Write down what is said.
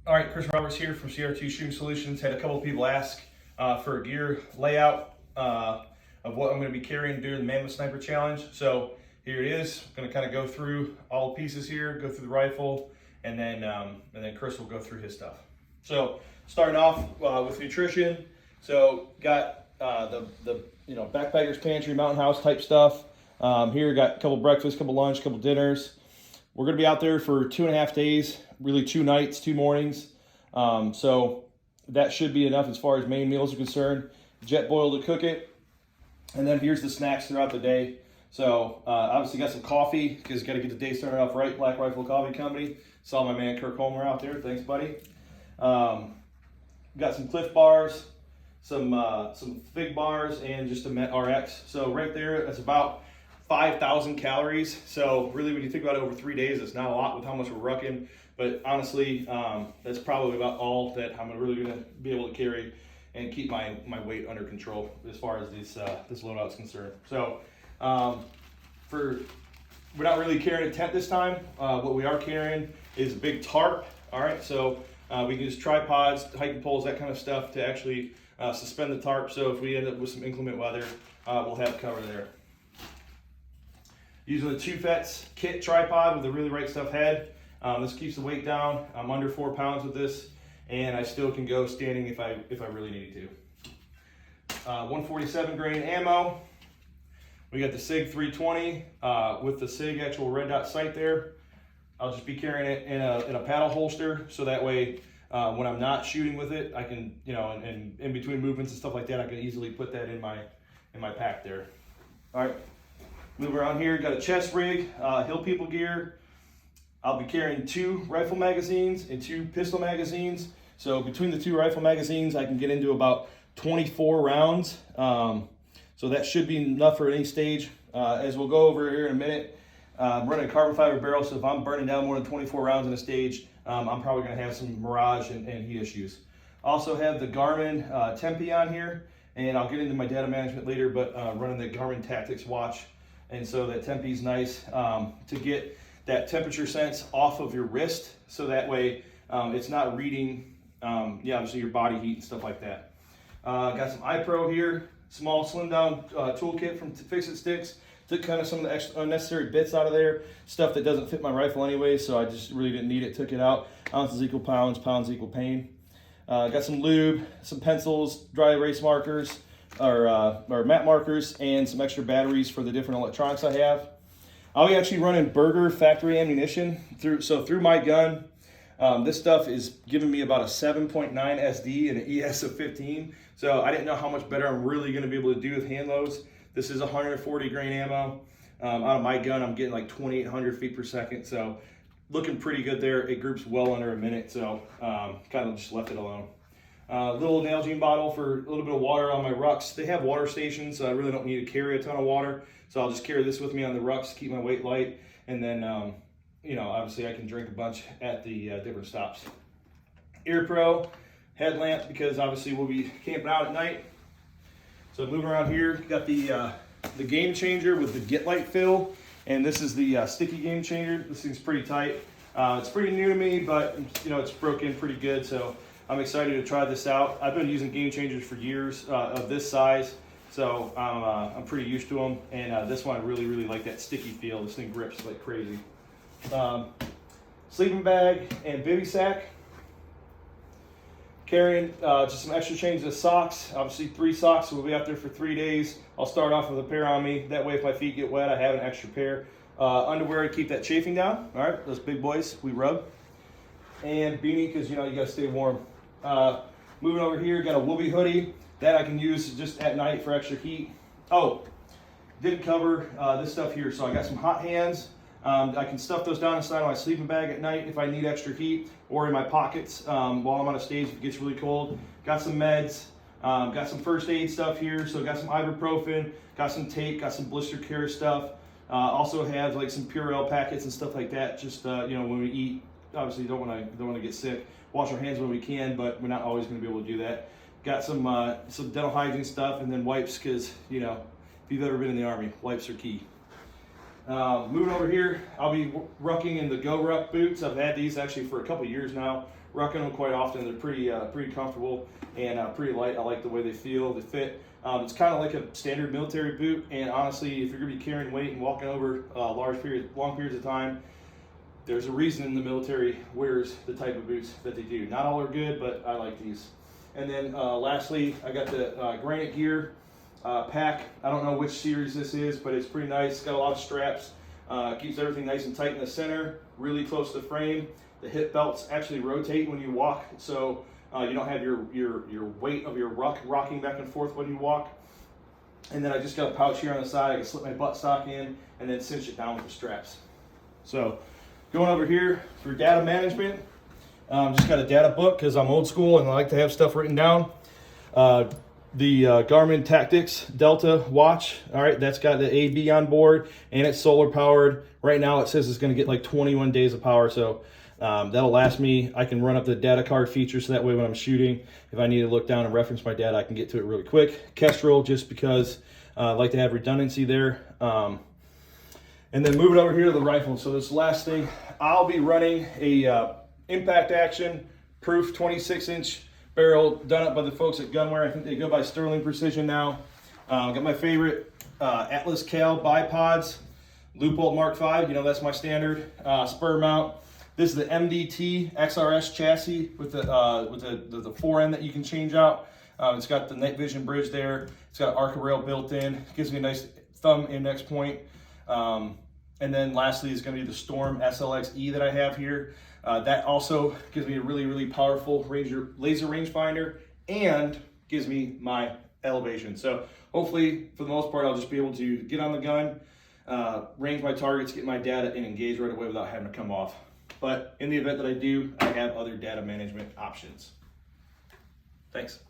All right, Chris Roberts here from CR2 Shooting Solutions. Had a couple of people ask for a gear layout of what I'm going to be carrying during the Mammoth Sniper Challenge. So here it is. I'm going to kind of go through all the pieces here, go through the rifle, and then Chris will go through his stuff. So starting off with nutrition. So got the backpacker's pantry, mountain house type stuff. Here got a couple breakfasts, couple lunch, couple dinners. We're going to be out there for 2.5 days, really 2 nights, 2 mornings. So that should be enough as far as main meals are concerned. Jet boil to cook it. And then here's the snacks throughout the day. So obviously got some coffee because got to get the day started off right. Black Rifle Coffee Company. Saw my man Kirk Homer out there. Thanks, buddy. Got some Cliff bars, some Fig bars, and just a Met RX. So right there, that's about 5,000 calories. So really, when you think about it over 3 days, it's not a lot with how much we're rucking. But honestly, that's probably about all that I'm really going to be able to carry and keep my weight under control as far as this loadout is concerned. So we're not really carrying a tent this time. What we are carrying is a big tarp. All right, so we can use tripods, hiking poles, that kind of stuff to actually suspend the tarp. So if we end up with some inclement weather, we'll have cover there. Using the 2 Fets kit tripod with the Really Right Stuff head. This keeps the weight down. I'm under 4 pounds with this, and I still can go standing if I really needed to. 147 grain ammo. We got the SIG 320 with the SIG actual red dot sight there. I'll just be carrying it in a paddle holster, so that way when I'm not shooting with it, I can, and in between movements and stuff like that, I can easily put that in my pack there. All right. Move around here, got a chest rig, Hill People gear. I'll be carrying 2 rifle magazines and 2 pistol magazines. So between the 2 rifle magazines, I can get into about 24 rounds. So that should be enough for any stage. As we'll go over here in a minute, I'm running a carbon fiber barrel, so if I'm burning down more than 24 rounds in a stage, I'm probably gonna have some mirage and heat issues. Also have the Garmin Tempe on here, and I'll get into my data management later, but running the Garmin Tactics watch. And so that Tempe's nice to get that temperature sense off of your wrist, so that way it's not reading, obviously your body heat and stuff like that. Got some iPro here, small slim down toolkit from Fix It Sticks. Took kind of some of the extra unnecessary bits out of there, stuff that doesn't fit my rifle anyway, so I just really didn't need it, took it out. Ounces equal pounds, pounds equal pain. Got some lube, some pencils, dry erase markers, or matte markers, and some extra batteries for the different electronics I have. I'll be actually running Berger factory ammunition through my gun. This stuff is giving me about a 7.9 SD and an ES of 15. So I didn't know how much better I'm really going to be able to do with hand loads. This is 140 grain ammo. Out of my gun, I'm getting like 2,800 feet per second. So looking pretty good there. It groups well under a minute. So kind of just left it alone. Little Nalgene bottle for a little bit of water on my rucks. They have water stations, so I really don't need to carry a ton of water. So I'll just carry this with me on the rucks, keep my weight light, and then, obviously I can drink a bunch at the different stops. Ear Pro headlamp, because obviously we'll be camping out at night. So moving around here, got the Game Changer with the Get Light fill, and this is the sticky Game Changer. This thing's pretty tight. It's pretty new to me, but it's broken pretty good, so I'm excited to try this out. I've been using Game Changers for years of this size, so I'm pretty used to them. And this one, I really, really like that sticky feel. This thing grips like crazy. Sleeping bag and bivy sack. Carrying just some extra changes of socks. Obviously 3 socks, so we'll be out there for 3 days. I'll start off with a pair on me. That way if my feet get wet, I have an extra pair. Underwear to keep that chafing down. All right, those big boys, we rub. And beanie, because you gotta stay warm. Moving over here, got a Woobie hoodie that I can use just at night for extra heat. Oh, didn't cover this stuff here, so I got some hot hands. I can stuff those down inside of my sleeping bag at night if I need extra heat, or in my pockets while I'm on a stage if it gets really cold. Got some meds, got some first aid stuff here, so got some ibuprofen, got some tape, got some blister care stuff. Also have like some Purell packets and stuff like that, just when we eat. Obviously don't want to get sick. Wash our hands when we can, but we're not always going to be able to do that. Got some dental hygiene stuff, and then wipes, because if you've ever been in the Army, wipes are key. Moving over here, I'll be rucking in the Go Ruck boots. I've had these actually for a couple years now. Rucking them quite often. They're pretty comfortable and pretty light. I like the way they feel, they fit. It's kind of like a standard military boot, and honestly, if you're going to be carrying weight and walking over long periods of time, there's a reason in the military wears the type of boots that they do. Not all are good, but I like these. And then lastly, I got the Granite Gear pack. I don't know which series this is, but it's pretty nice. It's got a lot of straps. Keeps everything nice and tight in the center, really close to the frame. The hip belts actually rotate when you walk, so you don't have your weight of your ruck rocking back and forth when you walk. And then I just got a pouch here on the side. I can slip my buttstock in and then cinch it down with the straps. So going over here for data management, just got a data book because I'm old school and I like to have stuff written down. The Garmin Tactics Delta watch, all right, that's got the AB on board and it's solar powered. Right now it says it's going to get like 21 days of power, so that'll last me. I can run up the data card feature so that way when I'm shooting, if I need to look down and reference my data, I can get to it really quick. Kestrel, just because I like to have redundancy there. And then moving over here to the rifle. So this last thing, I'll be running a impact action proof 26-inch barrel done up by the folks at Gunware. I think they go by Sterling Precision now. Got my favorite Atlas Cal bipods, loop bolt Mark V. You know, that's my standard spur mount. This is the MDT XRS chassis with the fore end that you can change out. It's got the night vision bridge there. It's got an Arca rail built in. It gives me a nice thumb index point. And then lastly is going to be the Storm SLX-E that I have here. That also gives me a really powerful laser rangefinder and gives me my elevation. So hopefully, for the most part, I'll just be able to get on the gun, range my targets, get my data, and engage right away without having to come off. But in the event that I do, I have other data management options. Thanks.